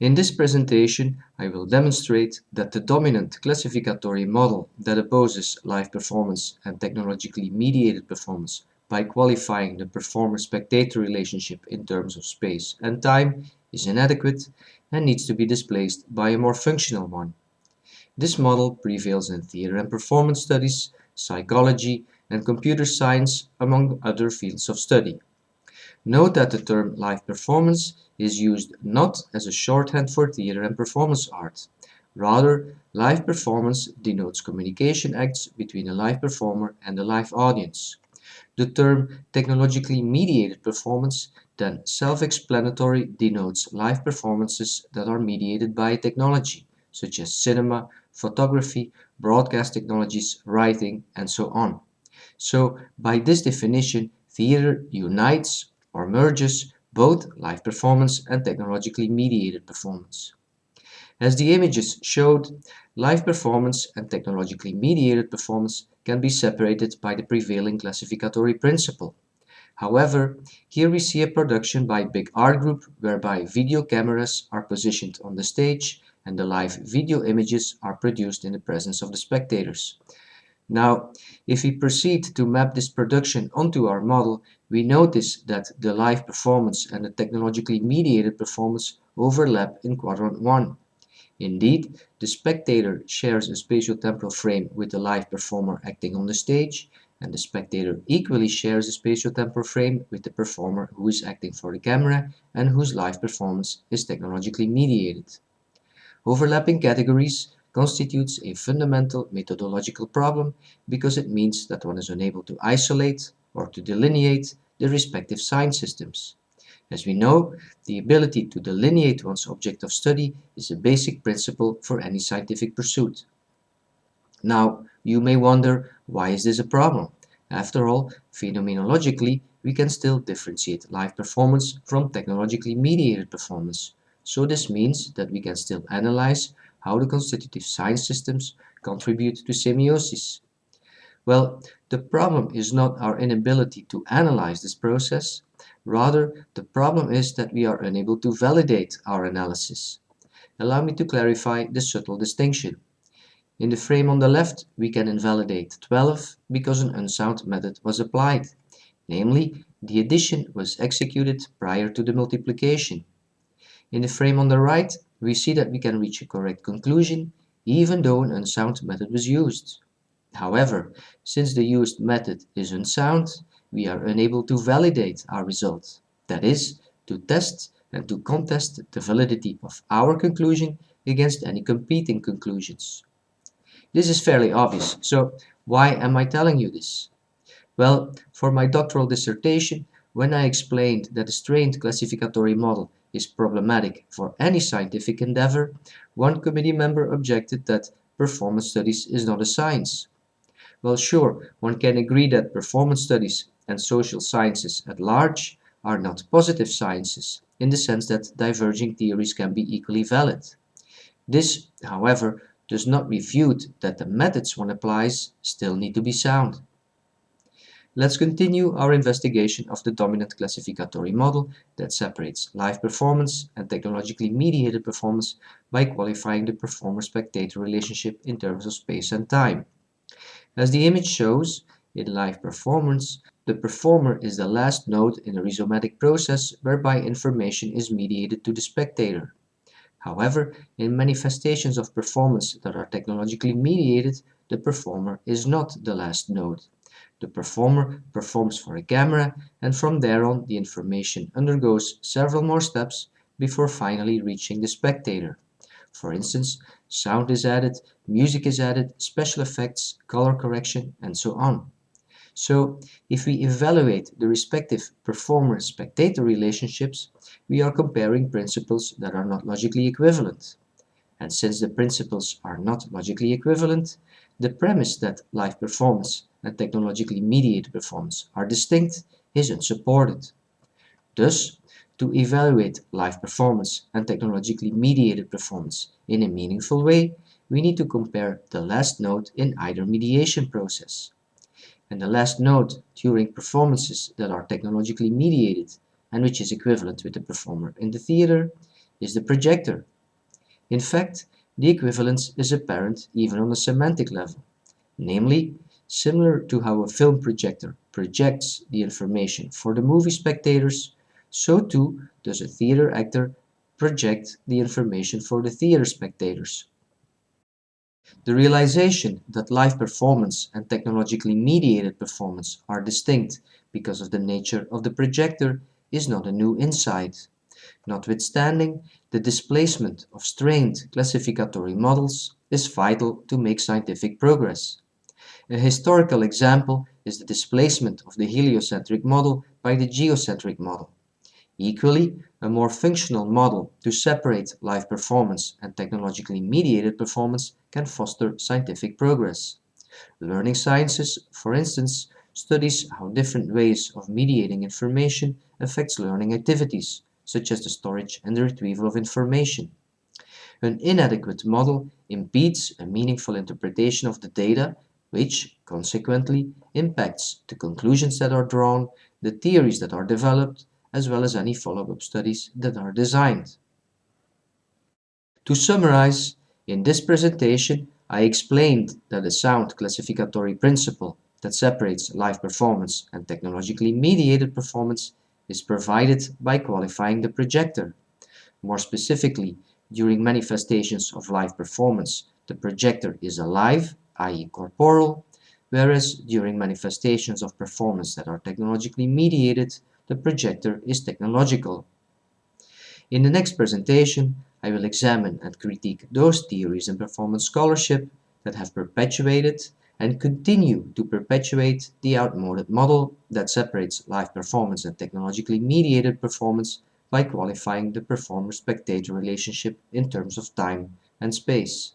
In this presentation, I will demonstrate that the dominant classificatory model that opposes live performance and technologically mediated performance by qualifying the performer-spectator relationship in terms of space and time is inadequate and needs to be displaced by a more functional one. This model prevails in theater and performance studies, psychology, and computer science, among other fields of study. Note that the term live performance is used not as a shorthand for theater and performance art. Rather, live performance denotes communication acts between a live performer and a live audience. The term technologically mediated performance, then self-explanatory, denotes live performances that are mediated by technology, such as cinema, photography, broadcast technologies, writing, and so on. So, by this definition, theater unites or merges both live performance and technologically mediated performance. As the images showed, live performance and technologically mediated performance can be separated by the prevailing classificatory principle. However, here we see a production by big art group whereby video cameras are positioned on the stage and the live video images are produced in the presence of the spectators. Now, if we proceed to map this production onto our model, we notice that the live performance and the technologically mediated performance overlap in quadrant 1. Indeed, the spectator shares a spatiotemporal frame with the live performer acting on the stage, and the spectator equally shares a spatiotemporal frame with the performer who is acting for the camera and whose live performance is technologically mediated. Overlapping categories constitutes a fundamental methodological problem because it means that one is unable to isolate or to delineate the respective sign systems. As we know, the ability to delineate one's object of study is a basic principle for any scientific pursuit. Now, you may wonder, why is this a problem? After all, phenomenologically, we can still differentiate live performance from technologically mediated performance. So this means that we can still analyze how the constitutive sign systems contribute to semiosis. Well, the problem is not our inability to analyze this process. Rather, the problem is that we are unable to validate our analysis. Allow me to clarify the subtle distinction. In the frame on the left, we can invalidate 12 because an unsound method was applied. Namely, the addition was executed prior to the multiplication. In the frame on the right, we see that we can reach a correct conclusion even though an unsound method was used. However, since the used method is unsound, we are unable to validate our result, that is, to test and to contest the validity of our conclusion against any competing conclusions. This is fairly obvious, so why am I telling you this? Well, for my doctoral dissertation, when I explained that a strained classificatory model is problematic for any scientific endeavor, one committee member objected that performance studies is not a science. Well, sure, one can agree that performance studies and social sciences at large are not positive sciences, in the sense that diverging theories can be equally valid. This, however, does not refute that the methods one applies still need to be sound. Let's continue our investigation of the dominant classificatory model that separates live performance and technologically mediated performance by qualifying the performer-spectator relationship in terms of space and time. As the image shows, in live performance, the performer is the last node in a rhizomatic process whereby information is mediated to the spectator. However, in manifestations of performance that are technologically mediated, the performer is not the last node. The performer performs for a camera, and from there on the information undergoes several more steps before finally reaching the spectator. For instance, sound is added, music is added, special effects, color correction, and so on. So, if we evaluate the respective performer-spectator relationships, we are comparing principles that are not logically equivalent. And since the principles are not logically equivalent, the premise that live performance and technologically mediated performance are distinct is unsupported. Thus, to evaluate live performance and technologically mediated performance in a meaningful way, we need to compare the last node in either mediation process. And the last node during performances that are technologically mediated and which is equivalent with the performer in the theater is the projector. In fact, the equivalence is apparent even on a semantic level, namely, similar to how a film projector projects the information for the movie spectators, so too does a theater actor project the information for the theater spectators. The realization that live performance and technologically mediated performance are distinct because of the nature of the projector is not a new insight. Notwithstanding, the displacement of strained classificatory models is vital to make scientific progress. A historical example is the displacement of the heliocentric model by the geocentric model. Equally, a more functional model to separate live performance and technologically mediated performance can foster scientific progress. Learning sciences, for instance, studies how different ways of mediating information affects learning activities, such as the storage and the retrieval of information. An inadequate model impedes a meaningful interpretation of the data, which, consequently, impacts the conclusions that are drawn, the theories that are developed, as well as any follow-up studies that are designed. To summarize, in this presentation, I explained that a sound classificatory principle that separates live performance and technologically mediated performance is provided by qualifying the projector. More specifically, during manifestations of live performance, the projector is alive, i.e. corporeal, whereas during manifestations of performance that are technologically mediated, the projector is technological. In the next presentation, I will examine and critique those theories in performance scholarship that have perpetuated and continue to perpetuate the outmoded model that separates live performance and technologically mediated performance by qualifying the performer-spectator relationship in terms of time and space.